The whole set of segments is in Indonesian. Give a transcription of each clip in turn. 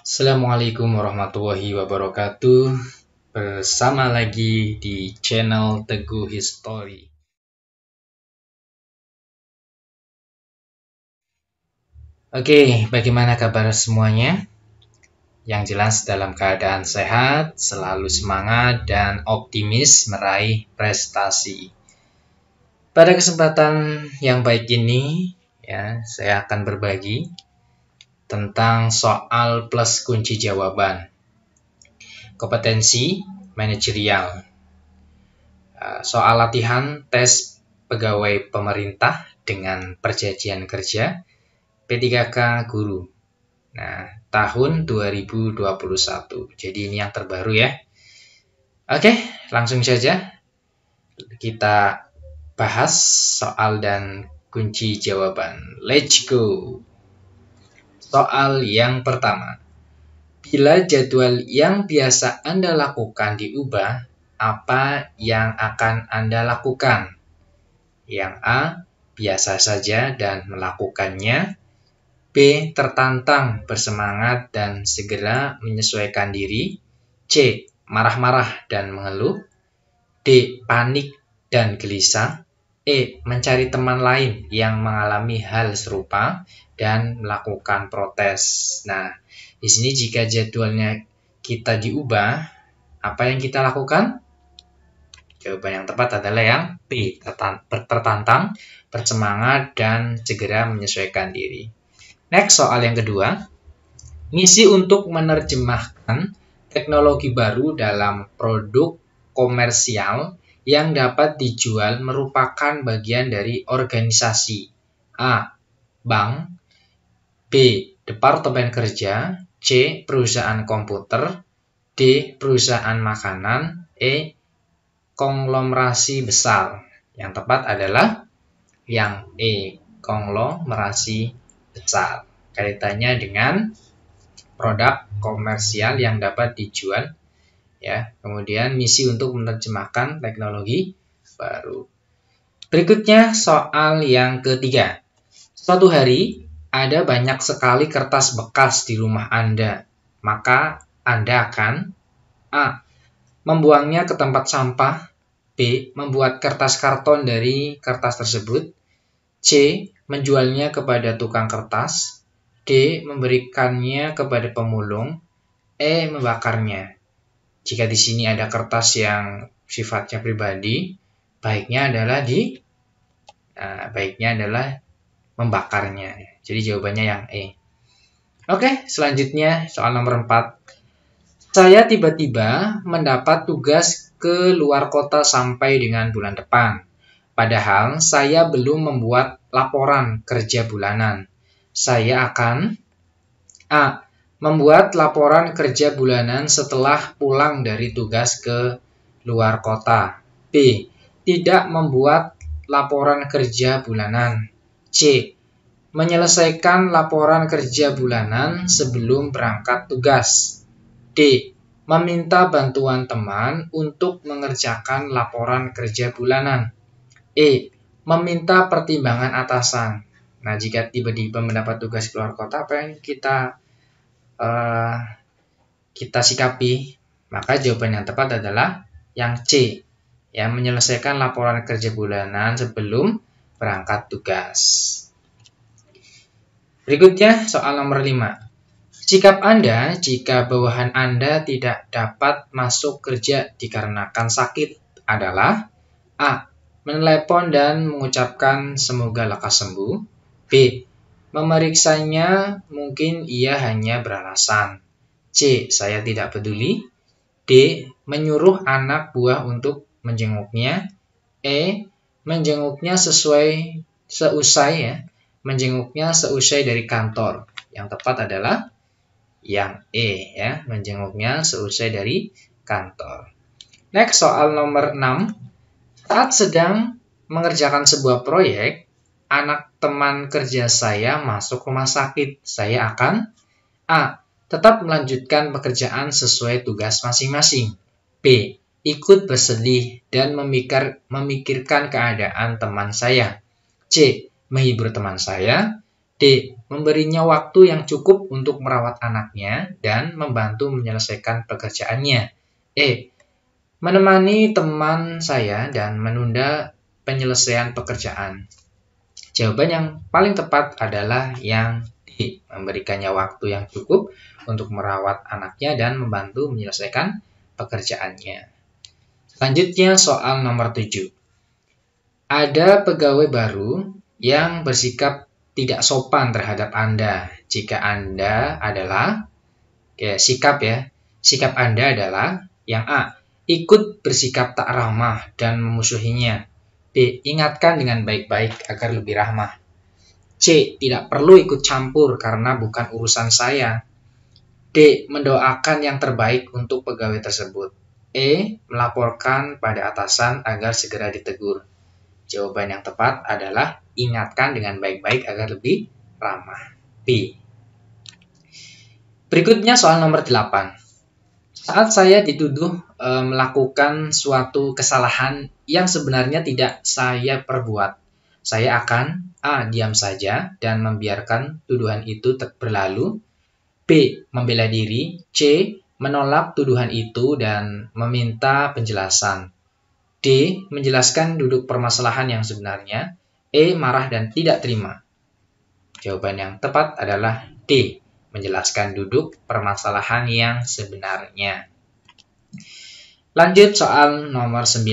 Assalamualaikum warahmatullahi wabarakatuh. Bersama lagi di channel Teguh History. Oke, bagaimana kabar semuanya? Yang jelas dalam keadaan sehat, selalu semangat dan optimis meraih prestasi. Pada kesempatan yang baik ini, saya akan berbagi tentang soal plus kunci jawaban. Kompetensi manajerial. Soal latihan tes pegawai pemerintah dengan perjanjian kerja P3K guru. Nah, tahun 2021. Jadi ini yang terbaru ya. Oke, langsung saja kita bahas soal dan kunci jawaban. Let's go. Soal yang pertama. Bila jadwal yang biasa Anda lakukan diubah, apa yang akan Anda lakukan? Yang A, biasa saja dan melakukannya. B, tertantang, bersemangat, dan segera menyesuaikan diri. C, marah-marah dan mengeluh. D, panik dan gelisah. E, mencari teman lain yang mengalami hal serupa dan melakukan protes. Nah, di sini jika jadwalnya kita diubah, apa yang kita lakukan? Jawaban yang tepat adalah yang B, tertantang, bersemangat, dan segera menyesuaikan diri. Next, soal yang kedua. Misi untuk menerjemahkan teknologi baru dalam produk komersial yang dapat dijual merupakan bagian dari organisasi. A, bank. B, departemen kerja. C, perusahaan komputer. D, perusahaan makanan. E, konglomerasi besar. Yang tepat adalah yang E, konglomerasi besar. Kaitannya dengan produk komersial yang dapat dijual. Kemudian misi untuk menerjemahkan teknologi baru. Berikutnya soal yang ketiga. Suatu hari ada banyak sekali kertas bekas di rumah Anda. Maka Anda akan A, membuangnya ke tempat sampah. B, membuat kertas karton dari kertas tersebut. C, menjualnya kepada tukang kertas. D, memberikannya kepada pemulung. E, membakarnya. Jika di sini ada kertas yang sifatnya pribadi, baiknya adalah membakarnya. Jadi jawabannya yang E. Oke, selanjutnya soal nomor 4. Saya tiba-tiba mendapat tugas ke luar kota sampai dengan bulan depan. Padahal saya belum membuat laporan kerja bulanan. Saya akan A, membuat laporan kerja bulanan setelah pulang dari tugas ke luar kota. B, tidak membuat laporan kerja bulanan. C, menyelesaikan laporan kerja bulanan sebelum berangkat tugas. D, meminta bantuan teman untuk mengerjakan laporan kerja bulanan. E, meminta pertimbangan atasan. Nah, jika tiba-tiba mendapat tugas keluar kota, apa yang kita sikapi? Maka jawaban yang tepat adalah yang C, menyelesaikan laporan kerja bulanan sebelum berangkat tugas. Berikutnya soal nomor 5. Sikap Anda jika bawahan Anda tidak dapat masuk kerja dikarenakan sakit adalah A, menelepon dan mengucapkan semoga lekas sembuh. B, memeriksanya, mungkin ia hanya beralasan. C, saya tidak peduli. D, menyuruh anak buah untuk menjenguknya. E, menjenguknya seusai dari kantor. Yang tepat adalah yang E, menjenguknya seusai dari kantor. Next, soal nomor 6. Saat sedang mengerjakan sebuah proyek, anak teman kerja saya masuk rumah sakit. Saya akan A, tetap melanjutkan pekerjaan sesuai tugas masing-masing. B, ikut bersedih dan memikirkan keadaan teman saya. C, menghibur teman saya. D. Memberinya waktu yang cukup untuk merawat anaknya dan membantu menyelesaikan pekerjaannya. E. Menemani teman saya dan menunda penyelesaian pekerjaan. Jawaban yang paling tepat adalah yang D. Memberikannya waktu yang cukup untuk merawat anaknya dan membantu menyelesaikan pekerjaannya. Selanjutnya soal nomor 7. Ada pegawai baru yang bersikap tidak sopan terhadap Anda. Jika Anda adalah, sikap Anda adalah yang A. Ikut bersikap tak ramah dan memusuhinya. B. Ingatkan dengan baik-baik agar lebih ramah. C. Tidak perlu ikut campur karena bukan urusan saya. D. Mendoakan yang terbaik untuk pegawai tersebut. E. Melaporkan pada atasan agar segera ditegur. Jawaban yang tepat adalah ingatkan dengan baik-baik agar lebih ramah. B. Berikutnya soal nomor 8. Saat saya dituduh melakukan suatu kesalahan yang sebenarnya tidak saya perbuat, saya akan A. Diam saja dan membiarkan tuduhan itu berlalu. B. Membela diri. C. Menolak tuduhan itu dan meminta penjelasan. D. Menjelaskan duduk permasalahan yang sebenarnya. E. Marah dan tidak terima. Jawaban yang tepat adalah D. Menjelaskan duduk permasalahan yang sebenarnya. Lanjut soal nomor 9.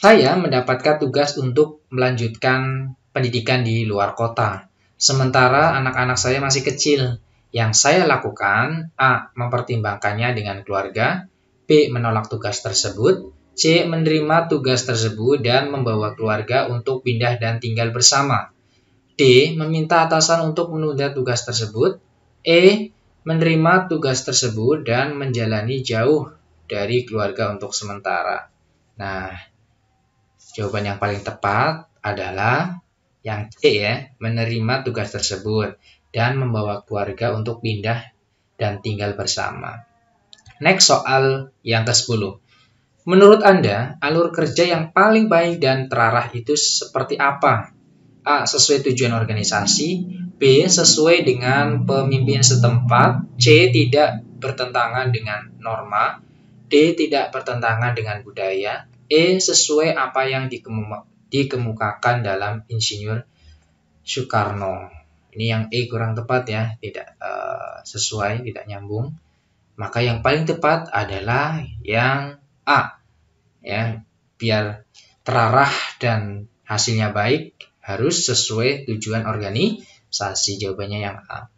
Saya mendapatkan tugas untuk melanjutkan pendidikan di luar kota. Sementara anak-anak saya masih kecil. Yang saya lakukan, A. Mempertimbangkannya dengan keluarga. B. Menolak tugas tersebut. C. Menerima tugas tersebut dan membawa keluarga untuk pindah dan tinggal bersama. D. Meminta atasan untuk menunda tugas tersebut. E. Menerima tugas tersebut dan menjalani jauh dari keluarga untuk sementara. Nah, jawaban yang paling tepat adalah yang C ya, menerima tugas tersebut dan membawa keluarga untuk pindah dan tinggal bersama. Next soal yang ke-10. Menurut Anda, alur kerja yang paling baik dan terarah itu seperti apa? A. Sesuai tujuan organisasi. B. Sesuai dengan pemimpin setempat. C. Tidak bertentangan dengan norma. D. Tidak bertentangan dengan budaya. E. Sesuai apa yang dikemukakan dalam Insinyur Soekarno. Ini yang E kurang tepat ya, tidak sesuai, tidak nyambung. Maka yang paling tepat adalah yang A. Ya, biar terarah dan hasilnya baik harus sesuai tujuan organisasi. Jawabannya yang A.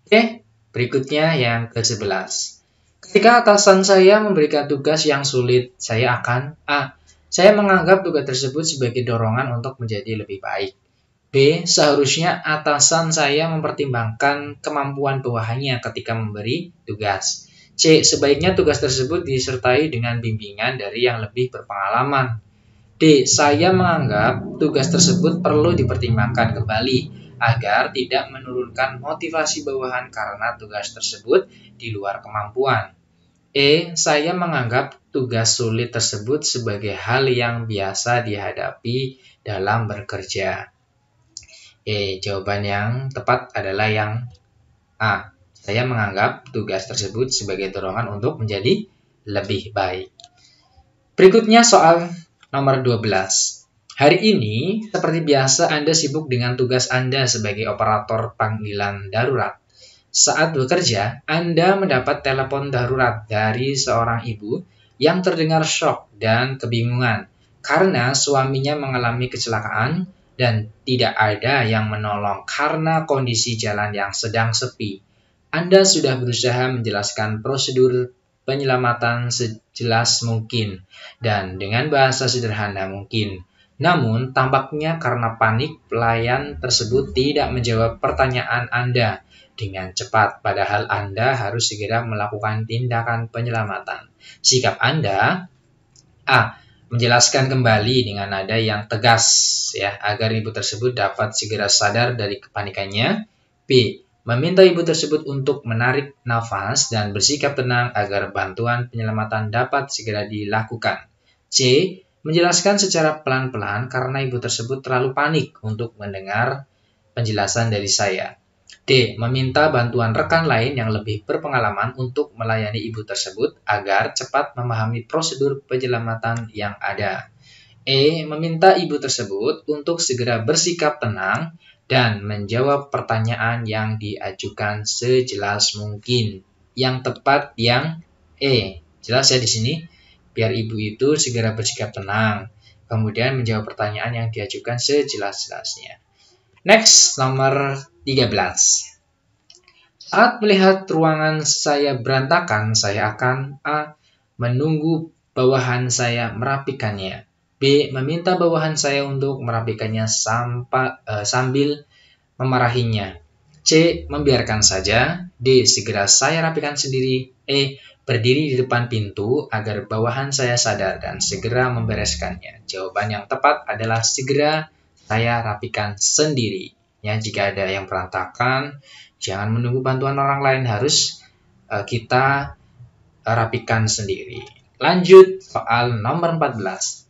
Oke, berikutnya yang ke-11. Ketika atasan saya memberikan tugas yang sulit, saya akan A. Saya menganggap tugas tersebut sebagai dorongan untuk menjadi lebih baik. B. Seharusnya atasan saya mempertimbangkan kemampuan bawahannya ketika memberi tugas. C. Sebaiknya tugas tersebut disertai dengan bimbingan dari yang lebih berpengalaman. D. Saya menganggap tugas tersebut perlu dipertimbangkan kembali agar tidak menurunkan motivasi bawahan karena tugas tersebut di luar kemampuan. E. Saya menganggap tugas sulit tersebut sebagai hal yang biasa dihadapi dalam bekerja. Jawaban yang tepat adalah yang A. Saya menganggap tugas tersebut sebagai dorongan untuk menjadi lebih baik. Berikutnya soal nomor 12. Hari ini, seperti biasa Anda sibuk dengan tugas Anda sebagai operator panggilan darurat. Saat bekerja, Anda mendapat telepon darurat dari seorang ibu yang terdengar syok dan kebingungan karena suaminya mengalami kecelakaan dan tidak ada yang menolong karena kondisi jalan yang sedang sepi. Anda sudah berusaha menjelaskan prosedur penyelamatan sejelas mungkin dan dengan bahasa sederhana mungkin. Namun, tampaknya karena panik, pelayan tersebut tidak menjawab pertanyaan Anda dengan cepat, padahal Anda harus segera melakukan tindakan penyelamatan. Sikap Anda, A. Menjelaskan kembali dengan nada yang tegas, ya, agar ibu tersebut dapat segera sadar dari kepanikannya. B. Meminta ibu tersebut untuk menarik nafas dan bersikap tenang agar bantuan penyelamatan dapat segera dilakukan. C. Menjelaskan secara pelan-pelan karena ibu tersebut terlalu panik untuk mendengar penjelasan dari saya. D. Meminta bantuan rekan lain yang lebih berpengalaman untuk melayani ibu tersebut agar cepat memahami prosedur penyelamatan yang ada. E. Meminta ibu tersebut untuk segera bersikap tenang dan menjawab pertanyaan yang diajukan sejelas mungkin. Yang tepat yang E. Jelas ya di sini? Biar ibu itu segera bersikap tenang, kemudian menjawab pertanyaan yang diajukan sejelas-jelasnya. Next, nomor 13. Saat melihat ruangan saya berantakan, saya akan A. Menunggu bawahan saya merapikannya. B. Meminta bawahan saya untuk merapikannya sambil memarahinya. C. Membiarkan saja. D. Segera saya rapikan sendiri. E. Berdiri di depan pintu agar bawahan saya sadar dan segera membereskannya. Jawaban yang tepat adalah segera saya rapikan sendiri. Ya, jika ada yang berantakan, jangan menunggu bantuan orang lain, harus kita rapikan sendiri. Lanjut, soal nomor 14.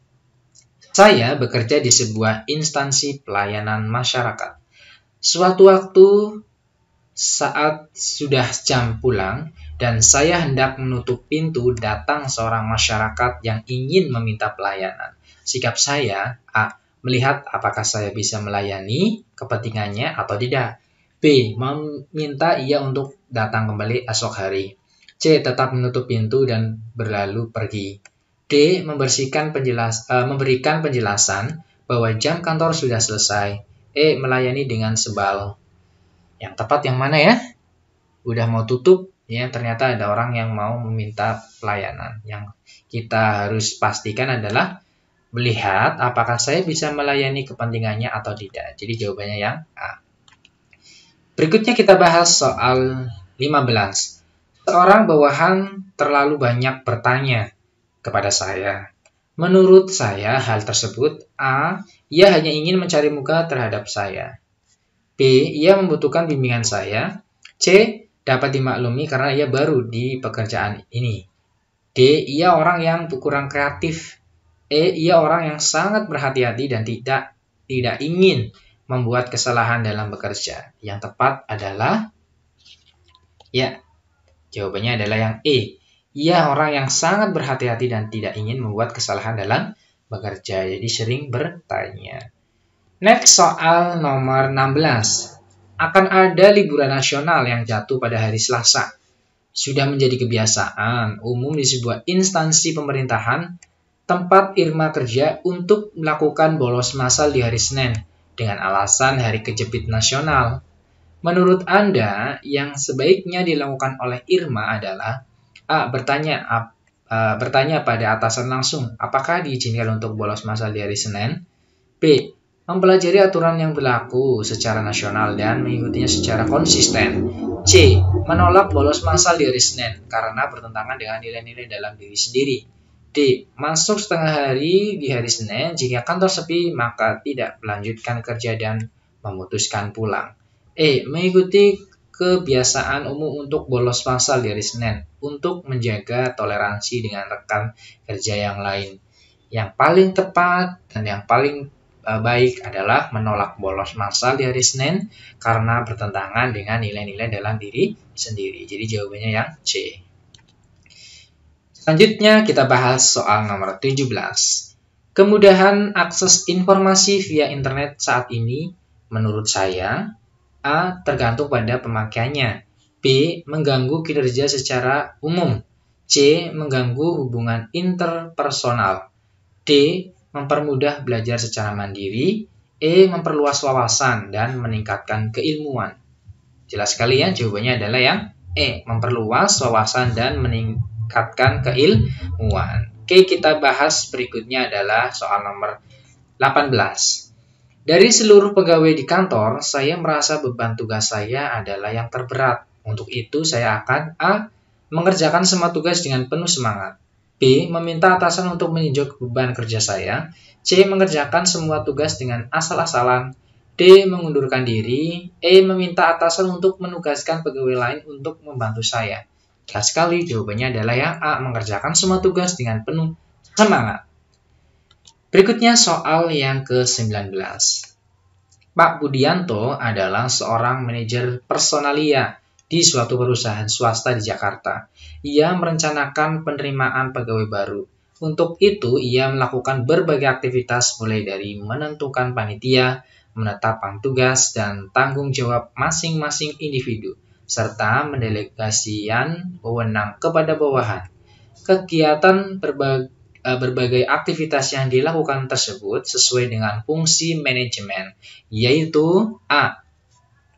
Saya bekerja di sebuah instansi pelayanan masyarakat. Suatu waktu saat sudah jam pulang dan saya hendak menutup pintu, datang seorang masyarakat yang ingin meminta pelayanan. Sikap saya, A. Melihat apakah saya bisa melayani kepentingannya atau tidak. B. Meminta ia untuk datang kembali esok hari. C. Tetap menutup pintu dan berlalu pergi. D. Memberikan penjelasan bahwa jam kantor sudah selesai. E. Melayani dengan sebal. Yang tepat yang mana ya? Udah mau tutup, ya ternyata ada orang yang mau meminta pelayanan. Yang kita harus pastikan adalah melihat apakah saya bisa melayani kepentingannya atau tidak. Jadi jawabannya yang A. Berikutnya kita bahas soal 15. Seorang bawahan terlalu banyak bertanya kepada saya. Menurut saya hal tersebut A. Ia hanya ingin mencari muka terhadap saya. B. Ia membutuhkan bimbingan saya. C. Dapat dimaklumi karena ia baru di pekerjaan ini. D. Ia orang yang kurang kreatif. E. Ia orang yang sangat berhati-hati dan tidak ingin membuat kesalahan dalam bekerja. Yang tepat adalah ya, jawabannya adalah yang E. Ia orang yang sangat berhati-hati dan tidak ingin membuat kesalahan dalam bekerja. Jadi sering bertanya. Next, soal nomor 16. Akan ada liburan nasional yang jatuh pada hari Selasa. Sudah menjadi kebiasaan umum di sebuah instansi pemerintahan tempat Irma kerja untuk melakukan bolos massal di hari Senin dengan alasan hari kejepit nasional. Menurut Anda, yang sebaiknya dilakukan oleh Irma adalah A. Bertanya pada atasan langsung, apakah diizinkan untuk bolos massal di hari Senin? B. Mempelajari aturan yang berlaku secara nasional dan mengikutinya secara konsisten. C. Menolak bolos massal di hari Senin karena bertentangan dengan nilai-nilai dalam diri sendiri. D. Masuk setengah hari di hari Senin, jika kantor sepi maka tidak melanjutkan kerja dan memutuskan pulang. E. Mengikuti kebiasaan umum untuk bolos massal di hari Senin untuk menjaga toleransi dengan rekan kerja yang lain. Yang paling tepat dan yang paling baik adalah menolak bolos massal di hari Senin karena bertentangan dengan nilai-nilai dalam diri sendiri. Jadi jawabannya yang C. Selanjutnya kita bahas soal nomor 17. Kemudahan akses informasi via internet saat ini menurut saya A. Tergantung pada pemakaiannya. B. Mengganggu kinerja secara umum. C. Mengganggu hubungan interpersonal. D. Mempermudah belajar secara mandiri. E. Memperluas wawasan dan meningkatkan keilmuan. Jelas sekali ya, jawabannya adalah yang E. Memperluas wawasan dan meningkatkan keilmuan. Oke, kita bahas berikutnya adalah soal nomor 18. Dari seluruh pegawai di kantor, saya merasa beban tugas saya adalah yang terberat. Untuk itu, saya akan A. Mengerjakan semua tugas dengan penuh semangat. B. Meminta atasan untuk meninjau beban kerja saya. C. Mengerjakan semua tugas dengan asal-asalan. D. Mengundurkan diri. E. Meminta atasan untuk menugaskan pegawai lain untuk membantu saya. Jelas sekali, jawabannya adalah yang A. Mengerjakan semua tugas dengan penuh semangat. Berikutnya soal yang ke-19. Pak Budianto adalah seorang manajer personalia di suatu perusahaan swasta di Jakarta. Ia merencanakan penerimaan pegawai baru. Untuk itu, ia melakukan berbagai aktivitas mulai dari menentukan panitia, menetapkan tugas, dan tanggung jawab masing-masing individu, serta mendelegasikan wewenang kepada bawahan. Kegiatan berbagai aktivitas yang dilakukan tersebut sesuai dengan fungsi manajemen, yaitu A.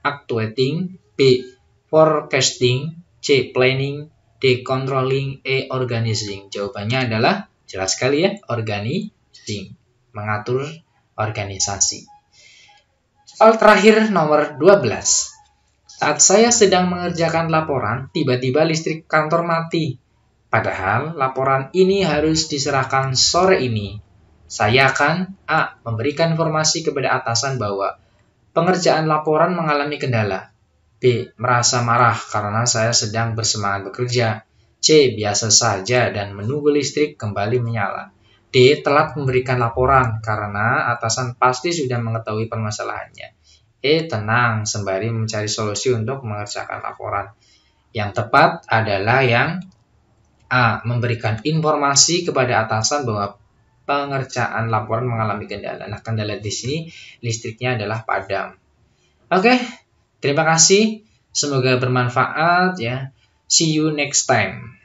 Actuating, B. Forecasting, C. Planning, D. Controlling, E. Organizing. Jawabannya adalah jelas sekali ya, organizing, mengatur organisasi. Soal terakhir nomor 12. Saat saya sedang mengerjakan laporan, tiba-tiba listrik kantor mati. Padahal laporan ini harus diserahkan sore ini. Saya akan A. Memberikan informasi kepada atasan bahwa pengerjaan laporan mengalami kendala. B. Merasa marah karena saya sedang bersemangat bekerja. C. Biasa saja dan menunggu listrik kembali menyala. D. Telat memberikan laporan karena atasan pasti sudah mengetahui permasalahannya. E. Tenang sembari mencari solusi untuk mengerjakan laporan. Yang tepat adalah yang A. Memberikan informasi kepada atasan bahwa pengerjaan laporan mengalami kendala. Nah, kendala di sini listriknya adalah padam. Oke, terima kasih. Semoga bermanfaat ya. See you next time.